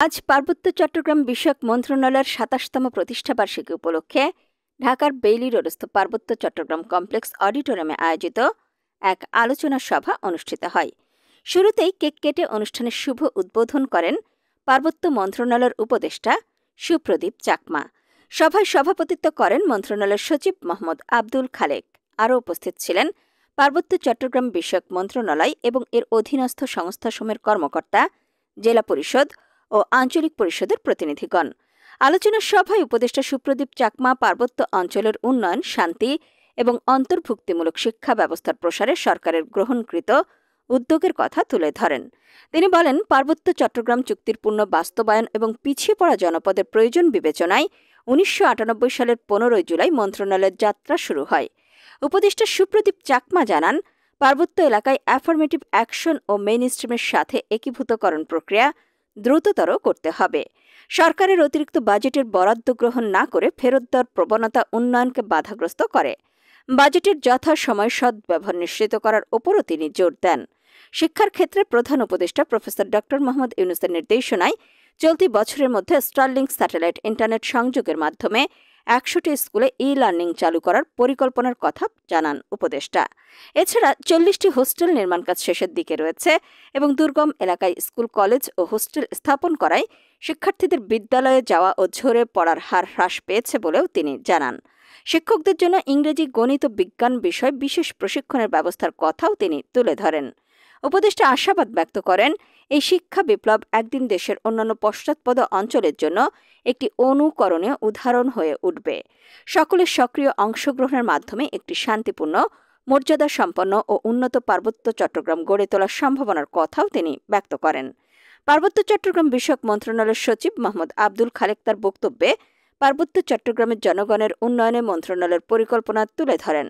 আজ পার্বত্য চট্টগ্রাম বিষয়ক মন্ত্রণালয়ের ২৭তম প্রতিষ্ঠাবার্ষিকী উপলক্ষে ঢাকার বেইলি রোডস্থ পার্বত্য চট্টগ্রাম কমপ্লেক্স অডিটোরিয়ামে আয়োজিত এক আলোচনা সভা অনুষ্ঠিত হয়। শুরুতেই কেক কেটে অনুষ্ঠানের শুভ উদ্বোধন করেন পার্বত্য মন্ত্রণালয়ের উপদেষ্টা সুপ্রদীপ চাকমা। সভায় সভাপতিত্ব করেন মন্ত্রণালয়ের সচিব মোহাম্মদ আব্দুল খালেক। আরও উপস্থিত ছিলেন পার্বত্য চট্টগ্রাম বিষয়ক মন্ত্রণালয় এবং এর অধীনস্থ সংস্থাসমূহের কর্মকর্তা, জেলা পরিষদ ও আঞ্চলিক পরিষদের প্রতিনিধিগণ। আলোচনা সভায় উপদেষ্টা সুপ্রদীপ চাকমা পার্বত্য অঞ্চলের উন্নয়ন, শান্তি এবং অন্তর্ভুক্তিমূলক শিক্ষা ব্যবস্থার প্রসারে সরকারের গ্রহণকৃত উদ্যোগের কথা তুলে ধরেন। তিনি বলেন, পার্বত্য চট্টগ্রাম চুক্তির পূর্ণ বাস্তবায়ন এবং পিছিয়ে পড়া জনপদের প্রয়োজন বিবেচনায় ১৯৯৮ সালের ১৫ জুলাই মন্ত্রণালয়ের যাত্রা শুরু হয়। উপদেষ্টা সুপ্রদীপ চাকমা জানান, পার্বত্য এলাকায় অ্যাফার্মেটিভ অ্যাকশন ও মেইনস্ট্রিমের সাথে একীভূতকরণ প্রক্রিয়া দ্রুততর করতে হবে। সরকারের অতিরিক্ত বাজেটের বরাদ্দ গ্রহণ না করে ফেরত দেওয়ার প্রবণতা উন্নয়নকে বাধাগ্রস্ত করে। বাজেটের যথাসময় সদ্ব্যবহার নিশ্চিত করার ওপরও তিনি জোর দেন। শিক্ষার ক্ষেত্রে প্রধান উপদেষ্টা প্রফেসর ড. মোহাম্মদ ইউনূসের নির্দেশনায় চলতি বছরের মধ্যে স্টারলিংক স্যাটেলাইট ইন্টারনেট সংযোগের মাধ্যমে ১০০টি স্কুলে ই-লার্নিং চালু করার পরিকল্পনার কথা জানান উপদেষ্টা। এছাড়া ৪০টি হোস্টেল নির্মাণ কাজ শেষের দিকে রয়েছে এবং দুর্গম এলাকায় স্কুল, কলেজ ও হোস্টেল স্থাপন করায় শিক্ষার্থীদের বিদ্যালয়ে যাওয়া ও ঝরে পড়ার হার হ্রাস পেয়েছে বলেও তিনি জানান। শিক্ষকদের জন্য ইংরেজি, গণিত ও বিজ্ঞান বিষয়ে বিশেষ প্রশিক্ষণের ব্যবস্থার কথাও তিনি তুলে ধরেন। উপদেষ্টা আশাবাদ ব্যক্ত করেন, এই শিক্ষা বিপ্লব একদিন দেশের অন্যান্য পশ্চাৎপদ অঞ্চলের জন্য একটি অনুকরণীয় উদাহরণ হয়ে উঠবে। সকলের সক্রিয় অংশগ্রহণের মাধ্যমে একটি শান্তিপূর্ণ, মর্যাদা সম্পন্ন ও উন্নত পার্বত্য চট্টগ্রাম গড়ে তোলার সম্ভাবনার কথাও তিনি ব্যক্ত করেন। পার্বত্য চট্টগ্রাম বিষয়ক মন্ত্রণালয়ের সচিব মোহাম্মদ আব্দুল খালেক তার বক্তব্যে পার্বত্য চট্টগ্রামের জনগণের উন্নয়নে মন্ত্রণালয়ের পরিকল্পনা তুলে ধরেন।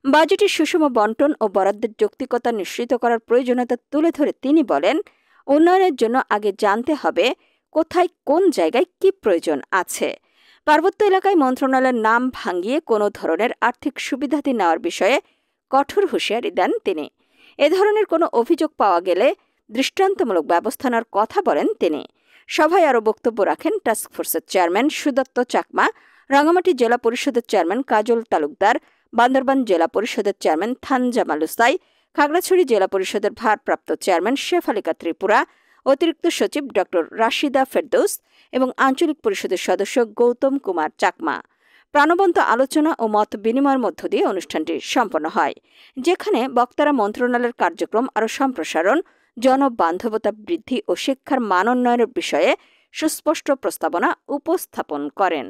বাজেটের সুষম বণ্টন ও বরাদ্দের যৌক্তিকতা নিশ্চিত করার প্রয়োজনীয়তা তুলে ধরে তিনি বলেন, উন্নয়নের জন্য আগে জানতে হবে কোথায় কোন জায়গায় কি প্রয়োজন আছে। পার্বত্য এলাকায় মন্ত্রণালয়ের নাম ভাঙিয়ে কোনো ধরনের আর্থিক সুবিধাদি নেওয়ার বিষয়ে কঠোর হুঁশিয়ারি দেন তিনি। এ ধরনের কোনো অভিযোগ পাওয়া গেলে দৃষ্টান্তমূলক ব্যবস্থা নেওয়ার কথা বলেন তিনি। সভায় আরও বক্তব্য রাখেন টাস্কফোর্সের চেয়ারম্যান সুদত্ত চাকমা, রাঙামাটি জেলা পরিষদের চেয়ারম্যান কাজল তালুকদার, বান্দরবান জেলা পরিষদের চেয়ারম্যান থানজামাল উসাই, খাগড়াছড়ি জেলা পরিষদের ভারপ্রাপ্ত চেয়ারম্যান শেফালিকা ত্রিপুরা, অতিরিক্ত সচিব ড. রাশিদা ফেরদৌস এবং আঞ্চলিক পরিষদের সদস্য গৌতম কুমার চাকমা। প্রাণবন্ত আলোচনা ও মত বিনিময়ের মধ্য দিয়ে অনুষ্ঠানটি সম্পন্ন হয়, যেখানে বক্তারা মন্ত্রণালয়ের কার্যক্রম আরও সম্প্রসারণ, জনবান্ধবতা বৃদ্ধি ও শিক্ষার মান উন্নয়নের বিষয়ে সুস্পষ্ট প্রস্তাবনা উপস্থাপন করেন।